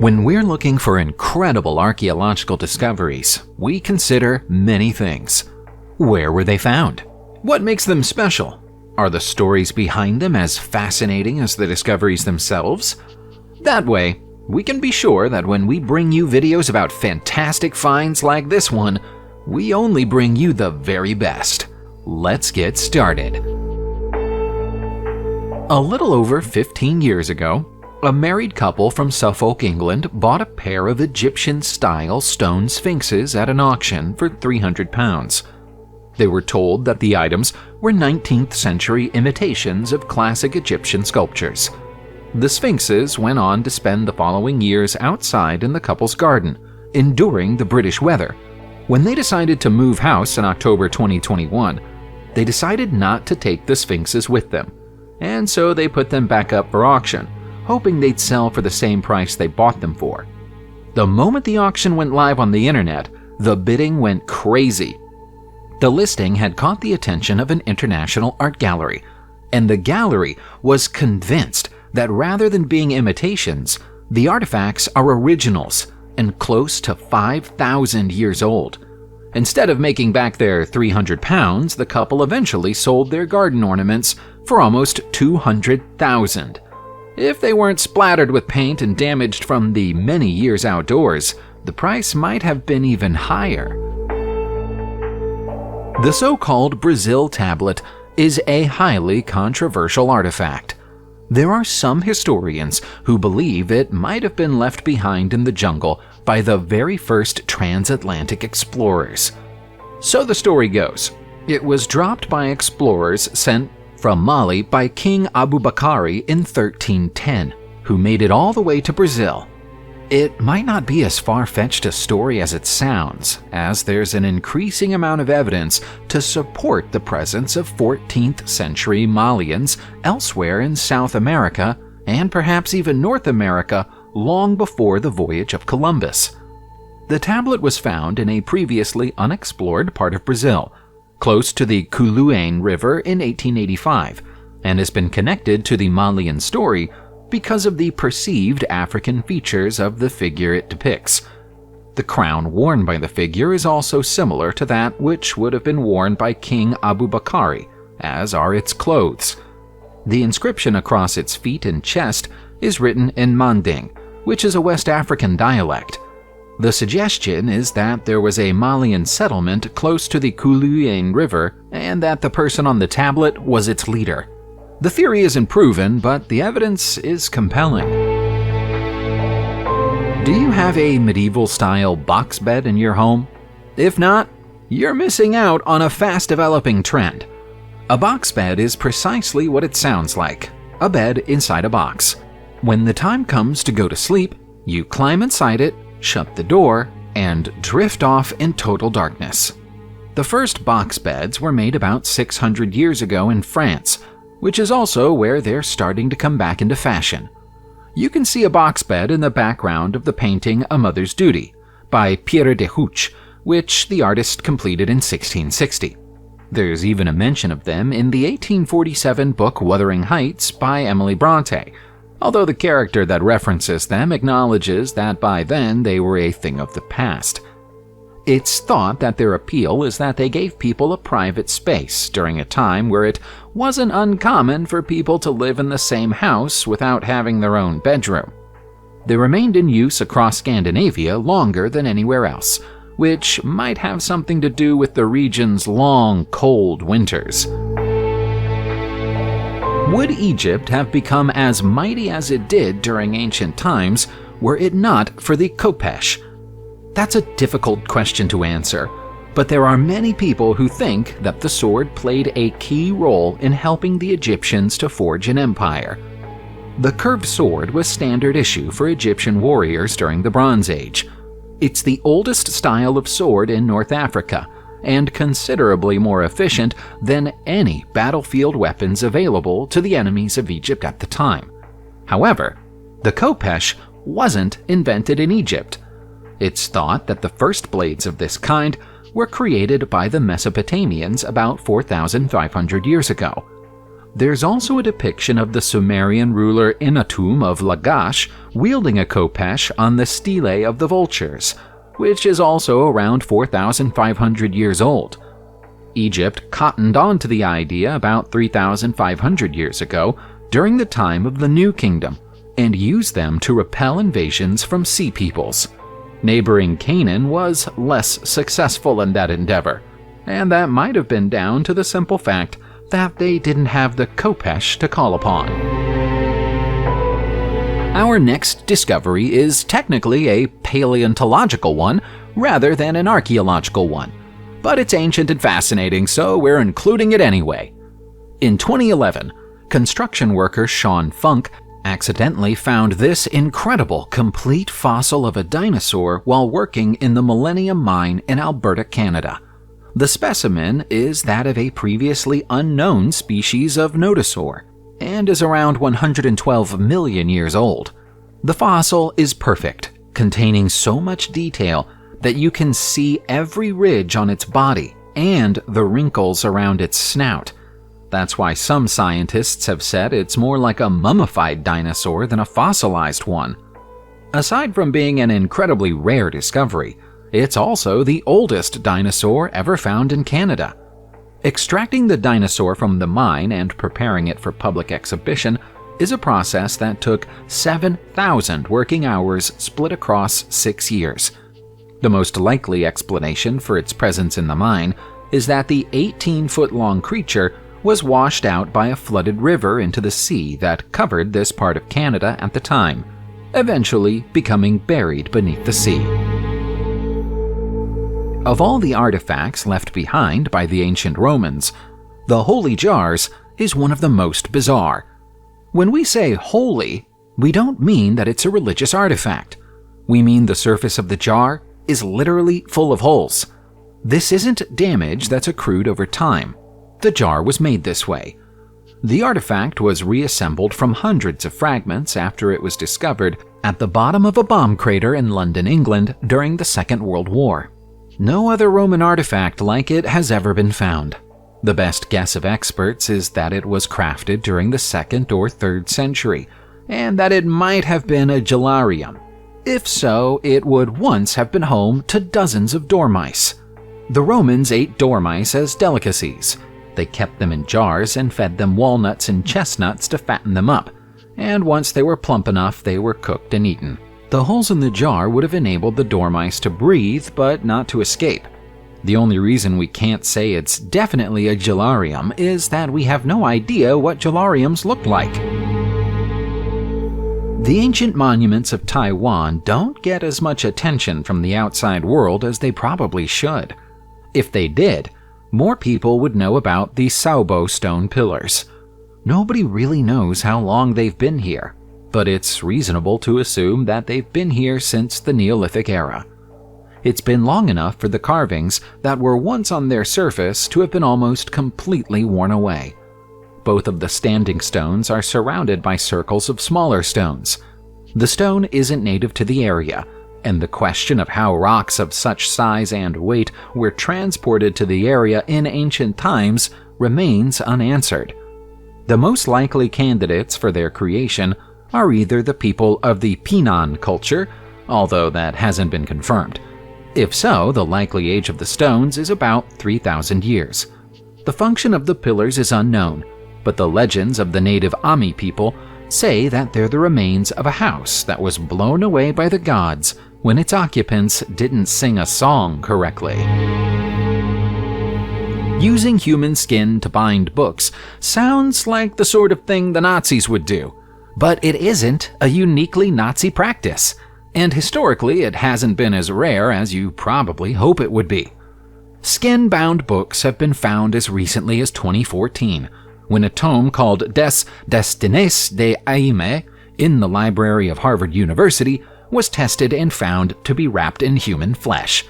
When we're looking for incredible archaeological discoveries, we consider many things. Where were they found? What makes them special? Are the stories behind them as fascinating as the discoveries themselves? That way, we can be sure that when we bring you videos about fantastic finds like this one, we only bring you the very best. Let's get started. A little over 15 years ago, a married couple from Suffolk, England bought a pair of Egyptian-style stone sphinxes at an auction for £300. They were told that the items were 19th century imitations of classic Egyptian sculptures. The sphinxes went on to spend the following years outside in the couple's garden, enduring the British weather. When they decided to move house in October 2021, they decided not to take the sphinxes with them, and so they put them back up for auction, hoping they'd sell for the same price they bought them for. The moment the auction went live on the internet, the bidding went crazy. The listing had caught the attention of an international art gallery, and the gallery was convinced that rather than being imitations, the artifacts are originals and close to 5,000 years old. Instead of making back their £300, the couple eventually sold their garden ornaments for almost $200,000. If they weren't splattered with paint and damaged from the many years outdoors, the price might have been even higher. The so-called Brazil tablet is a highly controversial artifact. There are some historians who believe it might have been left behind in the jungle by the very first transatlantic explorers. So the story goes, it was dropped by explorers sent from Mali by King Abubakari in 1310, who made it all the way to Brazil. It might not be as far-fetched a story as it sounds, as there's an increasing amount of evidence to support the presence of 14th century Malians elsewhere in South America and perhaps even North America long before the voyage of Columbus. The tablet was found in a previously unexplored part of Brazil, close to the Kuluane River in 1885, and has been connected to the Malian story because of the perceived African features of the figure it depicts. The crown worn by the figure is also similar to that which would have been worn by King Abubakari, as are its clothes. The inscription across its feet and chest is written in Manding, which is a West African dialect. The suggestion is that there was a Malian settlement close to the Kuluane River and that the person on the tablet was its leader. The theory isn't proven, but the evidence is compelling. Do you have a medieval-style box bed in your home? If not, you're missing out on a fast-developing trend. A box bed is precisely what it sounds like, a bed inside a box. When the time comes to go to sleep, you climb inside it, shut the door, and drift off in total darkness. The first box beds were made about 600 years ago in France, which is also where they're starting to come back into fashion. You can see a box bed in the background of the painting A Mother's Duty by Pierre de Houch, which the artist completed in 1660. There's even a mention of them in the 1847 book Wuthering Heights by Emily Bronte, although the character that references them acknowledges that by then they were a thing of the past. It's thought that their appeal is that they gave people a private space during a time where it wasn't uncommon for people to live in the same house without having their own bedroom. They remained in use across Scandinavia longer than anywhere else, which might have something to do with the region's long, cold winters. Would Egypt have become as mighty as it did during ancient times were it not for the Kopesh? That's a difficult question to answer, but there are many people who think that the sword played a key role in helping the Egyptians to forge an empire. The curved sword was standard issue for Egyptian warriors during the Bronze Age. It's the oldest style of sword in North Africa, and considerably more efficient than any battlefield weapons available to the enemies of Egypt at the time. However, the Kopesh wasn't invented in Egypt. It's thought that the first blades of this kind were created by the Mesopotamians about 4,500 years ago. There's also a depiction of the Sumerian ruler Enatum of Lagash wielding a Kopesh on the stele of the vultures, which is also around 4,500 years old. Egypt cottoned on to the idea about 3,500 years ago during the time of the New Kingdom and used them to repel invasions from sea peoples. Neighboring Canaan was less successful in that endeavor, and that might have been down to the simple fact that they didn't have the Kopesh to call upon. Our next discovery is technically a paleontological one rather than an archaeological one, but it's ancient and fascinating, so we're including it anyway. In 2011, construction worker Sean Funk accidentally found this incredible complete fossil of a dinosaur while working in the Millennium Mine in Alberta, Canada. The specimen is that of a previously unknown species of nodosaur and is around 112 million years old. The fossil is perfect, containing so much detail that you can see every ridge on its body and the wrinkles around its snout. That's why some scientists have said it's more like a mummified dinosaur than a fossilized one. Aside from being an incredibly rare discovery, it's also the oldest dinosaur ever found in Canada. Extracting the dinosaur from the mine and preparing it for public exhibition is a process that took 7,000 working hours split across 6 years. The most likely explanation for its presence in the mine is that the 18-foot-long creature was washed out by a flooded river into the sea that covered this part of Canada at the time, eventually becoming buried beneath the sea. Of all the artifacts left behind by the ancient Romans, the holy jars is one of the most bizarre. When we say holy, we don't mean that it's a religious artifact. We mean the surface of the jar is literally full of holes. This isn't damage that's accrued over time. The jar was made this way. The artifact was reassembled from hundreds of fragments after it was discovered at the bottom of a bomb crater in London, England during the Second World War. No other Roman artifact like it has ever been found. The best guess of experts is that it was crafted during the 2nd or 3rd century, and that it might have been a gelarium. If so, it would once have been home to dozens of dormice. The Romans ate dormice as delicacies. They kept them in jars and fed them walnuts and chestnuts to fatten them up, and once they were plump enough, they were cooked and eaten. The holes in the jar would have enabled the dormice to breathe, but not to escape. The only reason we can't say it's definitely a gelarium is that we have no idea what gelariums looked like. The ancient monuments of Taiwan don't get as much attention from the outside world as they probably should. If they did, more people would know about the Saobo stone pillars. Nobody really knows how long they've been here, but it's reasonable to assume that they've been here since the Neolithic era. It's been long enough for the carvings that were once on their surface to have been almost completely worn away. Both of the standing stones are surrounded by circles of smaller stones. The stone isn't native to the area, and the question of how rocks of such size and weight were transported to the area in ancient times remains unanswered. The most likely candidates for their creation are either the people of the Pinan culture, although that hasn't been confirmed. If so, the likely age of the stones is about 3,000 years. The function of the pillars is unknown, but the legends of the native Ami people say that they're the remains of a house that was blown away by the gods when its occupants didn't sing a song correctly. Using human skin to bind books sounds like the sort of thing the Nazis would do, but it isn't a uniquely Nazi practice, and historically it hasn't been as rare as you probably hope it would be. Skin-bound books have been found as recently as 2014, when a tome called Des Destines des Aime in the library of Harvard University was tested and found to be wrapped in human flesh.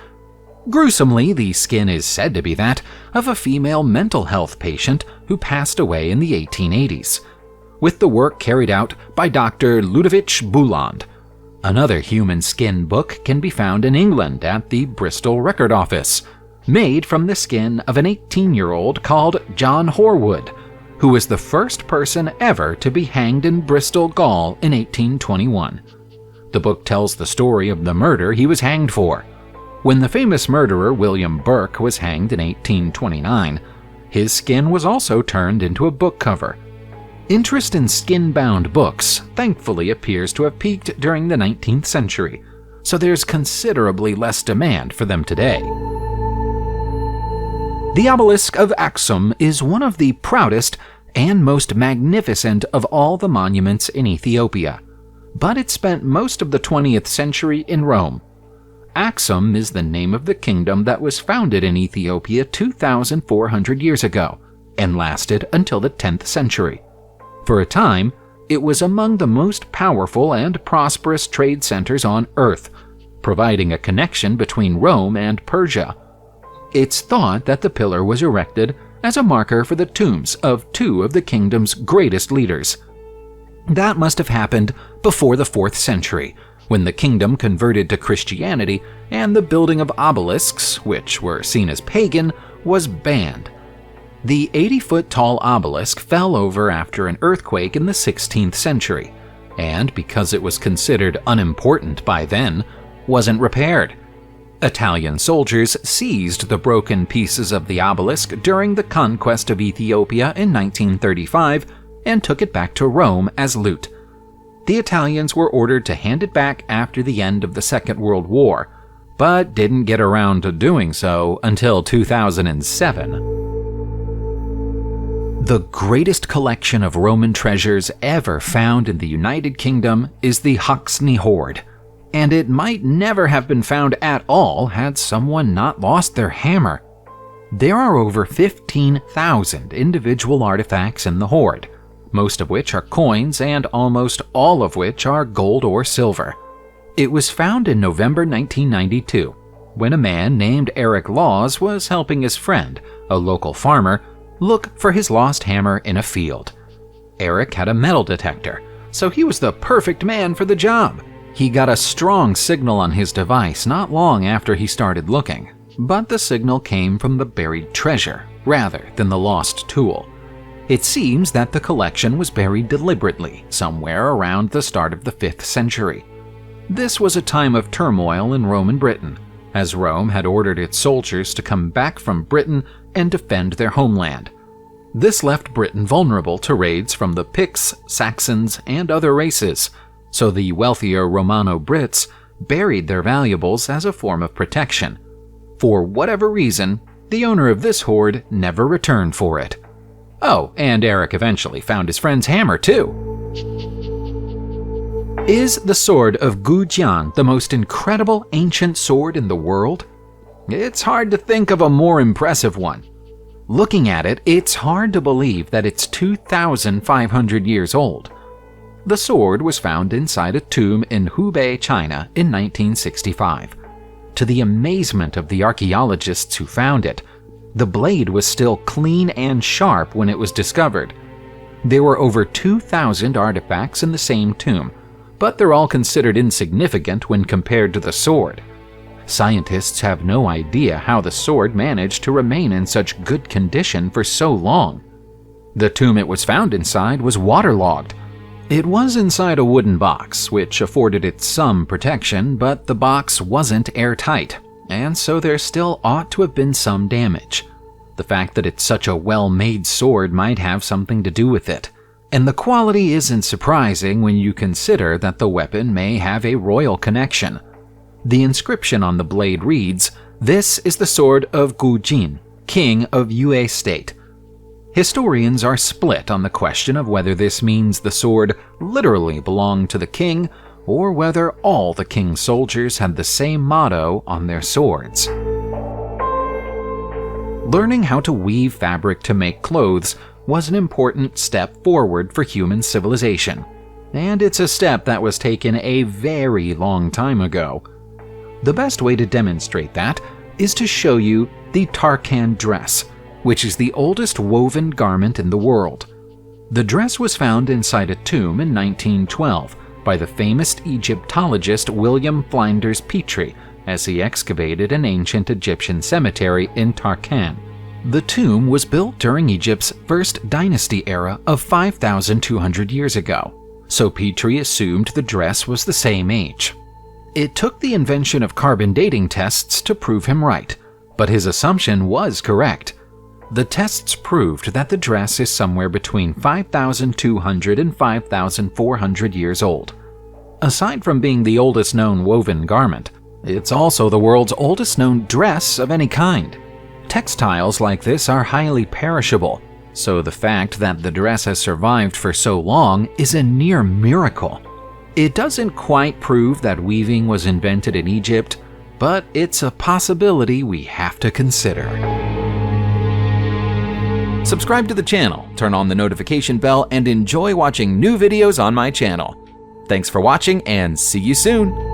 Gruesomely, the skin is said to be that of a female mental health patient who passed away in the 1880s, with the work carried out by Dr. Ludovic Bouland. Another human skin book can be found in England at the Bristol Record Office, made from the skin of an 18-year-old called John Horwood, who was the first person ever to be hanged in Bristol, Gaul in 1821. The book tells the story of the murder he was hanged for. When the famous murderer William Burke was hanged in 1829, his skin was also turned into a book cover. Interest in skin-bound books thankfully appears to have peaked during the 19th century, so there's considerably less demand for them today. The obelisk of Aksum is one of the proudest and most magnificent of all the monuments in Ethiopia, but it spent most of the 20th century in Rome. Aksum is the name of the kingdom that was founded in Ethiopia 2,400 years ago and lasted until the 10th century. For a time, it was among the most powerful and prosperous trade centers on Earth, providing a connection between Rome and Persia. It's thought that the pillar was erected as a marker for the tombs of two of the kingdom's greatest leaders. That must have happened before the 4th century, when the kingdom converted to Christianity and the building of obelisks, which were seen as pagan, was banned. The 80-foot-tall obelisk fell over after an earthquake in the 16th century, and because it was considered unimportant by then, wasn't repaired. Italian soldiers seized the broken pieces of the obelisk during the conquest of Ethiopia in 1935 and took it back to Rome as loot. The Italians were ordered to hand it back after the end of the Second World War, but didn't get around to doing so until 2007. The greatest collection of Roman treasures ever found in the United Kingdom is the Haxni Hoard, and it might never have been found at all had someone not lost their hammer. There are over 15,000 individual artifacts in the hoard, most of which are coins and almost all of which are gold or silver. It was found in November 1992, when a man named Eric Laws was helping his friend, a local farmer, look for his lost hammer in a field. Eric had a metal detector, so he was the perfect man for the job. He got a strong signal on his device not long after he started looking, but the signal came from the buried treasure rather than the lost tool. It seems that the collection was buried deliberately somewhere around the start of the 5th century. This was a time of turmoil in Roman Britain, as Rome had ordered its soldiers to come back from Britain and defend their homeland. This left Britain vulnerable to raids from the Picts, Saxons, and other races, so the wealthier Romano-Brits buried their valuables as a form of protection. For whatever reason, the owner of this hoard never returned for it. Oh, and Eric eventually found his friend's hammer too. Is the sword of Gujian the most incredible ancient sword in the world? It's hard to think of a more impressive one. Looking at it, it's hard to believe that it's 2,500 years old. The sword was found inside a tomb in Hubei, China in 1965. To the amazement of the archaeologists who found it, the blade was still clean and sharp when it was discovered. There were over 2,000 artifacts in the same tomb, but they're all considered insignificant when compared to the sword. Scientists have no idea how the sword managed to remain in such good condition for so long. The tomb it was found inside was waterlogged. It was inside a wooden box, which afforded it some protection, but the box wasn't airtight, and so there still ought to have been some damage. The fact that it's such a well-made sword might have something to do with it, and the quality isn't surprising when you consider that the weapon may have a royal connection. The inscription on the blade reads, "This is the sword of Gujin, king of Yue state." Historians are split on the question of whether this means the sword literally belonged to the king or whether all the king's soldiers had the same motto on their swords. Learning how to weave fabric to make clothes was an important step forward for human civilization, and it's a step that was taken a very long time ago. The best way to demonstrate that is to show you the Tarkan Dress, which is the oldest woven garment in the world. The dress was found inside a tomb in 1912 by the famous Egyptologist William Flinders Petrie as he excavated an ancient Egyptian cemetery in Tarkan. The tomb was built during Egypt's first dynasty era of 5,200 years ago, so Petrie assumed the dress was the same age. It took the invention of carbon dating tests to prove him right, but his assumption was correct. The tests proved that the dress is somewhere between 5,200 and 5,400 years old. Aside from being the oldest known woven garment, it's also the world's oldest known dress of any kind. Textiles like this are highly perishable, so the fact that the dress has survived for so long is a near miracle. It doesn't quite prove that weaving was invented in Egypt, but it's a possibility we have to consider. Subscribe to the channel, turn on the notification bell, and enjoy watching new videos on my channel. Thanks for watching and see you soon!